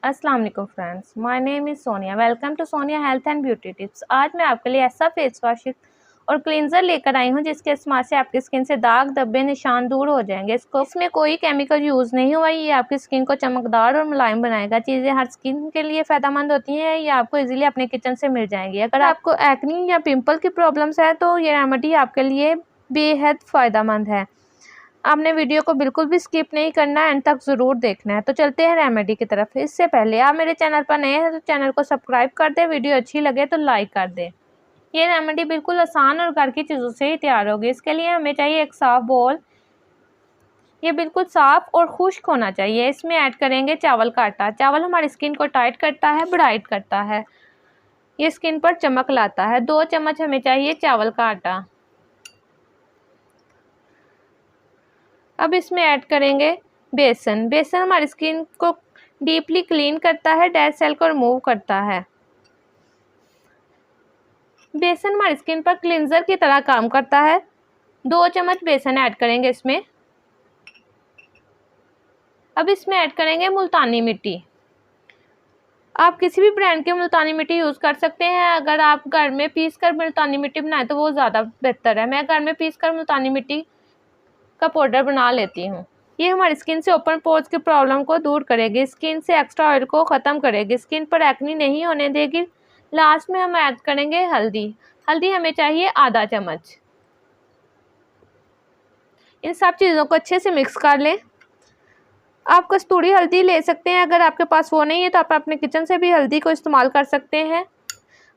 अस्सलाम वालेकुम friends, my name is Sonia. Welcome to Sonia health and beauty tips. आज मैं आपके लिए ऐसा फेस वॉश और क्लींजर लेकर आई हूँ जिसके इस्तेमाल से आपकी स्किन से दाग धब्बे निशान दूर हो जाएंगे। इसमें कोई केमिकल यूज़ नहीं हुआ। ये आपकी स्किन को चमकदार और मुलायम बनाएगा। चीज़ें हर स्किन के लिए फ़ायदेमंद होती हैं। ये आपको इजीली अपने किचन से मिल जाएंगी। अगर आपको एक्नी या पिंपल की प्रॉब्लम्स है तो ये रेमेडी आपके लिए बेहद फ़ायदेमंद है। आपने वीडियो को बिल्कुल भी स्किप नहीं करना है, एंड तक ज़रूर देखना है। तो चलते हैं रेमेडी की तरफ। इससे पहले आप मेरे चैनल पर नए हैं तो चैनल को सब्सक्राइब कर दें, वीडियो अच्छी लगे तो लाइक कर दें। ये रेमेडी बिल्कुल आसान और घर की चीज़ों से ही तैयार होगी। इसके लिए हमें चाहिए एक साफ़ बोल। ये बिल्कुल साफ़ और खुश्क होना चाहिए। इसमें ऐड करेंगे चावल का आटा। चावल हमारी स्किन को टाइट करता है, ब्राइट करता है, ये स्किन पर चमक लाता है। 2 चम्मच हमें चाहिए चावल का आटा। अब इसमें ऐड करेंगे बेसन। बेसन हमारी स्किन को डीपली क्लीन करता है, डेड सेल को रिमूव करता है। बेसन हमारी स्किन पर क्लींजर की तरह काम करता है। 2 चम्मच बेसन ऐड करेंगे इसमें। अब इसमें ऐड करेंगे मुल्तानी मिट्टी। आप किसी भी ब्रांड की मुल्तानी मिट्टी यूज़ कर सकते हैं। अगर आप घर में पीस कर मुल्तानी मिट्टी बनाएं तो वो ज़्यादा बेहतर है। मैं घर में पीस कर मुल्तानी मिट्टी का पाउडर बना लेती हूँ। ये हमारी स्किन से ओपन पोर्स की प्रॉब्लम को दूर करेगी, स्किन से एक्स्ट्रा ऑयल को ख़त्म करेगी, स्किन पर एक्नी नहीं होने देगी। लास्ट में हम ऐड करेंगे हल्दी। हल्दी हमें चाहिए आधा चम्मच। इन सब चीज़ों को अच्छे से मिक्स कर लें। आप कस्तूरी हल्दी ले सकते हैं। अगर आपके पास वो नहीं है तो आप अपने किचन से भी हल्दी को इस्तेमाल कर सकते हैं।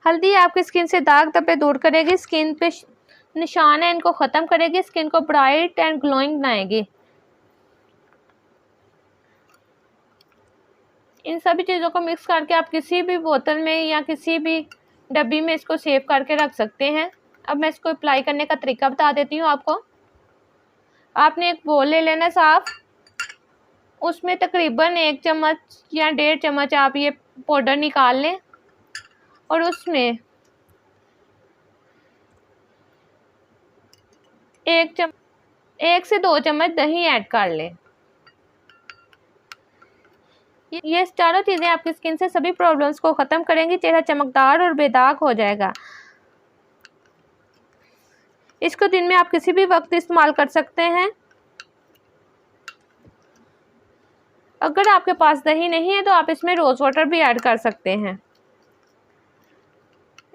हल्दी आपकी स्किन से दाग धब्बे दूर करेगी, स्किन पे निशान है इनको ख़त्म करेगी, स्किन को ब्राइट एंड ग्लोइंग बनाएगी। इन सभी चीज़ों को मिक्स करके आप किसी भी बोतल में या किसी भी डब्बी में इसको सेव करके रख सकते हैं। अब मैं इसको अप्लाई करने का तरीका बता देती हूँ आपको। आपने एक बोल ले लेना साफ, उसमें तकरीबन 1 चम्मच या 1.5 चम्मच आप ये पाउडर निकाल लें और उसमें 1 से 2 चम्मच दही ऐड कर लें। ये चारों चीज़ें आपकी स्किन से सभी प्रॉब्लम्स को ख़त्म करेंगी। चेहरा चमकदार और बेदाग हो जाएगा। इसको दिन में आप किसी भी वक्त इस्तेमाल कर सकते हैं। अगर आपके पास दही नहीं है तो आप इसमें रोज़ वाटर भी ऐड कर सकते हैं।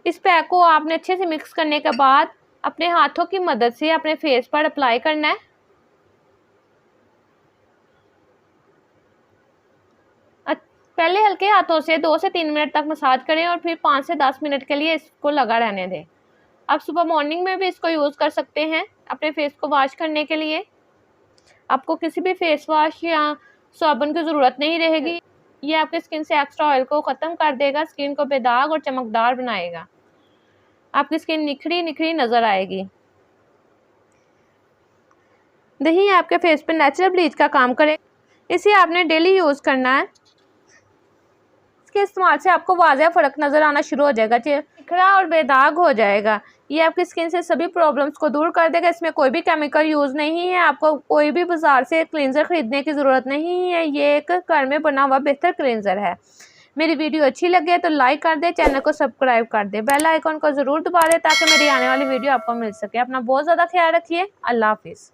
इस पैक को आपने अच्छे से मिक्स करने के बाद अपने हाथों की मदद से अपने फेस पर अप्लाई करना है। पहले हल्के हाथों से 2 से 3 मिनट तक मसाज करें और फिर 5 से 10 मिनट के लिए इसको लगा रहने दें। आप सुबह मॉर्निंग में भी इसको यूज़ कर सकते हैं अपने फेस को वॉश करने के लिए। आपको किसी भी फेस वॉश या साबुन की ज़रूरत नहीं रहेगी। ये आपकी स्किन से एक्स्ट्रा ऑयल को ख़त्म कर देगा, स्किन को बेदाग और चमकदार बनाएगा। आपकी स्किन निखरी निखरी नज़र आएगी। दही आपके फेस पे नेचुरल ब्लीच का काम करे। इसे आपने डेली यूज़ करना है। इसके इस्तेमाल से आपको वाज़ेह फ़र्क नज़र आना शुरू हो जाएगा, निखरा और बेदाग हो जाएगा। ये आपकी स्किन से सभी प्रॉब्लम्स को दूर कर देगा। इसमें कोई भी केमिकल यूज़ नहीं है। आपको कोई भी बाज़ार से क्लींजर ख़रीदने की ज़रूरत नहीं है। ये एक घर में बना हुआ बेहतर क्लींजर है। मेरी वीडियो अच्छी लगे तो लाइक कर दें, चैनल को सब्सक्राइब कर दें, बेल आइकन को ज़रूर दबा दें ताकि मेरी आने वाली वीडियो आपको मिल सके। अपना बहुत ज़्यादा ख्याल रखिए। अल्लाह हाफिज़।